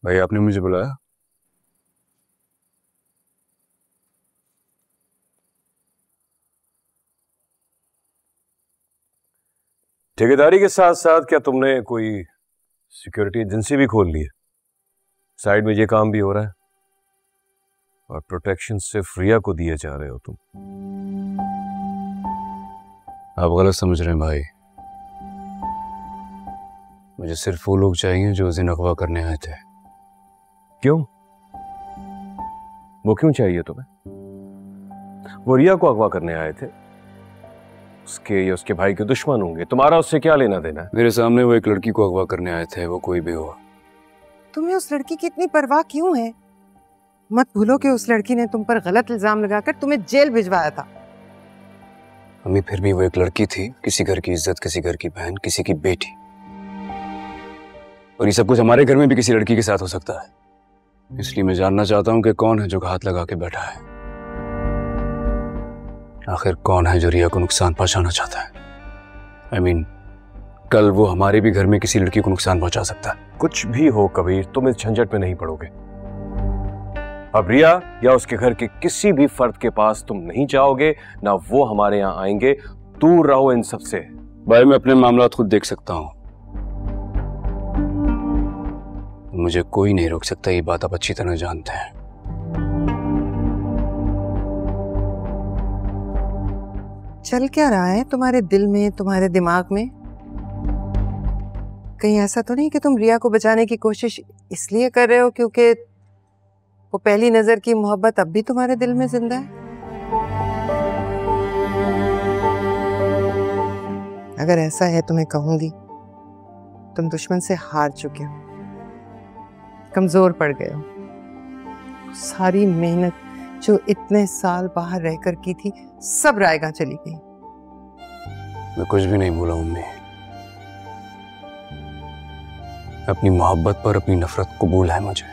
भाई आपने मुझे बुलाया? ठेकेदारी के साथ साथ क्या तुमने कोई सिक्योरिटी एजेंसी भी खोल ली है? साइड में ये काम भी हो रहा है और प्रोटेक्शन सिर्फ रिया को दिए जा रहे हो तुम। आप गलत समझ रहे हैं भाई। मुझे सिर्फ वो लोग चाहिए जो उस दिन अगवा करने आए थे। क्यों? वो क्यों चाहिए तुम्हें? वो रिया को अगवा करने आए थे। उसके या उसके भाई के दुश्मन होंगे, तुम्हारा उससे क्या लेना देना है? मेरे सामने वो एक लड़की को अगवा करने आए थे, वो कोई भी हो। तुम्हें उस लड़की की इतनी परवाह क्यों है? मत भूलो कि उस लड़की ने तुम पर गलत इल्जाम लगाकर तुम्हें जेल भिजवाया था। अम्मी फिर भी वो एक लड़की थी, किसी घर की इज्जत, किसी घर की बहन, किसी की बेटी। और ये सब कुछ हमारे घर में भी किसी लड़की के साथ हो सकता है। इसलिए मैं जानना चाहता हूं कि कौन है जो हाथ लगा के बैठा है। आखिर कौन है जो रिया को नुकसान पहुंचाना चाहता है? I mean, कल वो हमारे भी घर में किसी लड़की को नुकसान पहुंचा सकता है। कुछ भी हो कबीर, तुम इस झंझट में नहीं पड़ोगे। अब रिया या उसके घर के किसी भी फर्द के पास तुम नहीं जाओगे, ना वो हमारे यहाँ आएंगे। दूर रहो इन सब से। भाई मैं अपने मामला खुद देख सकता हूँ, मुझे कोई नहीं रोक सकता। ये बात आप अच्छी तरह जानते हैं। चल क्या रहा है तुम्हारे दिल में, तुम्हारे दिमाग में? कहीं ऐसा तो नहीं कि तुम रिया को बचाने की कोशिश इसलिए कर रहे हो क्योंकि वो पहली नजर की मोहब्बत अब भी तुम्हारे दिल में जिंदा है? अगर ऐसा है तो मैं कहूंगी तुम दुश्मन से हार चुके हो, कमजोर पड़ गए हो। सारी मेहनत जो इतने साल बाहर रहकर की थी सब रायगा चली गई। मैं कुछ भी नहीं भूला मम्मी। अपनी मोहब्बत पर अपनी नफरत कबूल है मुझे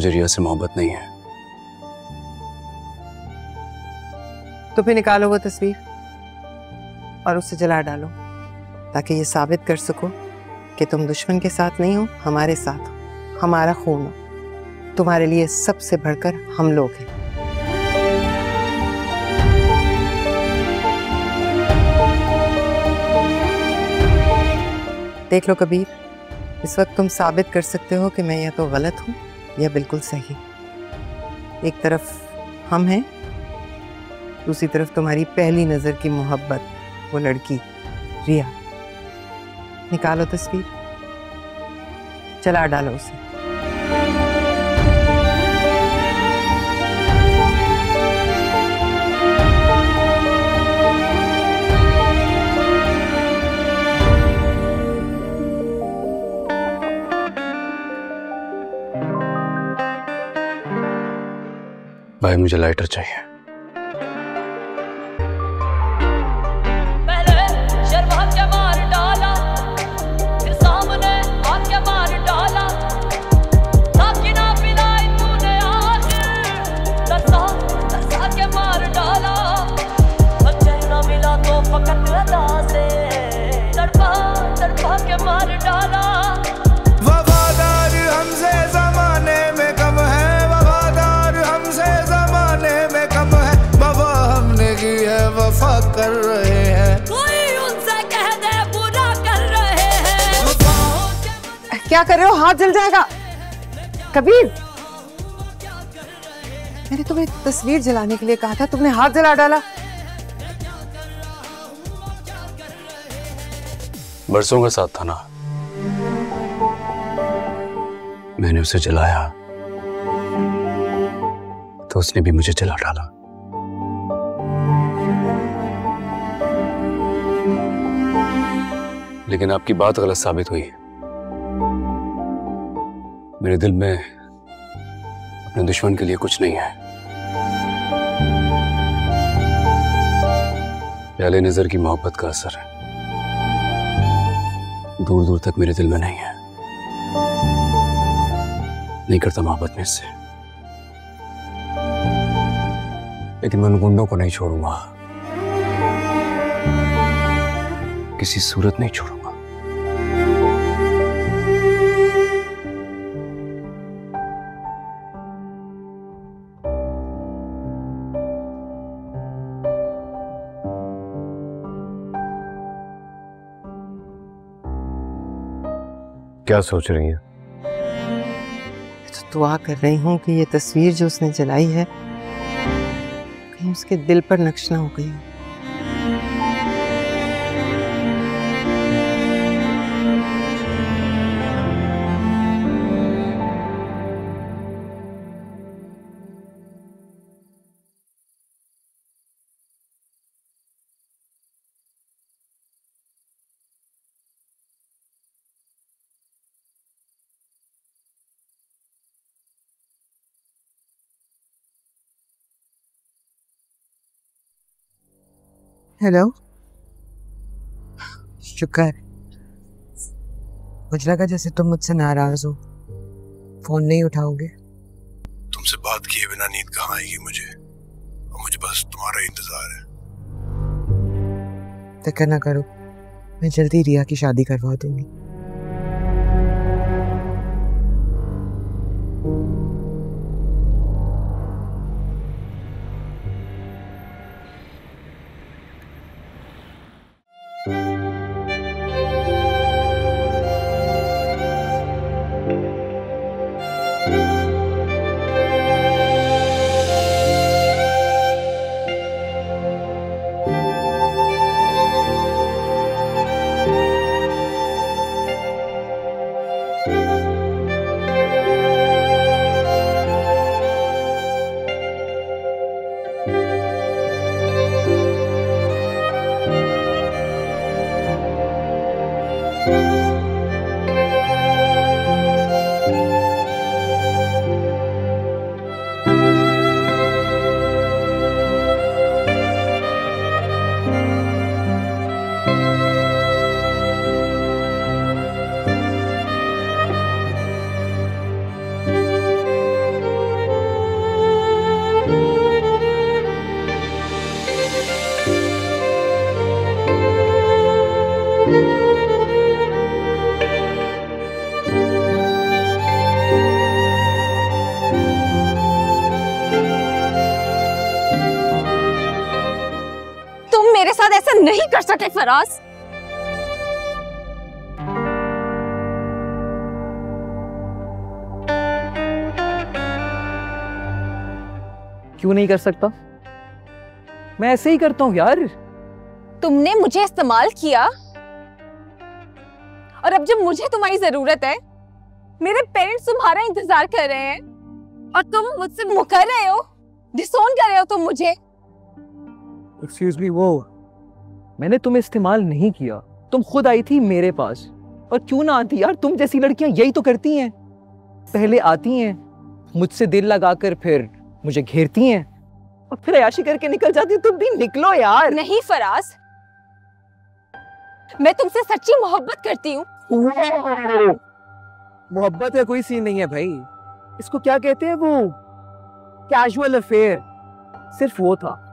रिया से मोहब्बत नहीं है। तो फिर निकालो वो तस्वीर और उसे जला डालो ताकि ये साबित कर सको कि तुम दुश्मन के साथ नहीं हो, हमारे साथ हो। हमारा खून हो, तुम्हारे लिए सबसे बढ़कर हम लोग हैं। देख लो कबीर, इस वक्त तुम साबित कर सकते हो कि मैं या तो गलत हूं या बिल्कुल सही। एक तरफ हम हैं, दूसरी तरफ तुम्हारी पहली नजर की मोहब्बत, वो लड़की रिया। निकालो तस्वीर, जला डालो उसे। भाई मुझे लाइटर चाहिए। कर रहे हैं कोई उनसे कह दे बुरा कर रहे हैं। क्या कर रहे हो? हाथ जल जाएगा। कबीर, मैंने तुम्हें तस्वीर जलाने के लिए कहा था, तुमने हाथ जला डाला। बरसों का साथ था ना, मैंने उसे जलाया तो उसने भी मुझे जला डाला। लेकिन आपकी बात गलत साबित हुई। मेरे दिल में अपने दुश्मन के लिए कुछ नहीं है। पहले नजर की मोहब्बत का असर है, दूर दूर तक मेरे दिल में नहीं है। नहीं करता मोहब्बत में इससे, लेकिन मैं उन गुंडों को नहीं छोड़ूंगा, किसी सूरत नहीं छोड़ूंगा। क्या सोच रही हैं? तो दुआ कर रही हूँ कि ये तस्वीर जो उसने जलाई है कहीं उसके दिल पर नक्श ना हो गई हो। हेलो, शुक्र। मुझे लगा जैसे तुम मुझसे नाराज हो, फोन नहीं उठाओगे। तुमसे बात किए बिना नींद कहाँ आएगी मुझे, और मुझे बस तुम्हारा इंतजार है। फिक्र ना करो, मैं जल्दी रिया की शादी करवा दूंगी। मेरे साथ ऐसा नहीं कर सके फराज। क्यों नहीं कर सकता? मैं ऐसे ही करता हूं यार। तुमने मुझे इस्तेमाल किया और अब जब मुझे तुम्हारी जरूरत है, मेरे पेरेंट्स तुम्हारा इंतजार कर रहे हैं और तुम मुझसे मुकर रहे हो, डिसोन कर रहे हो तुम मुझे। एक्सक्यूज मी, वो मैंने तुम्हें इस्तेमाल नहीं किया, तुम खुद आई थी मेरे पास। और क्यों ना आती यार, तुम जैसी लड़कियां यही तो करती हैं। पहले आती हैं, मुझसे दिल लगाकर फिर मुझे घेरती हैं और फिर अयाशी करके निकल जाती। तुम भी निकलो यार। नहीं फराज, मैं तुमसे सच्ची मोहब्बत करती हूँ। मोहब्बत का कोई सीन नहीं है भाई, इसको क्या कहते हैं, वो कैजुअल अफेयर सिर्फ वो था।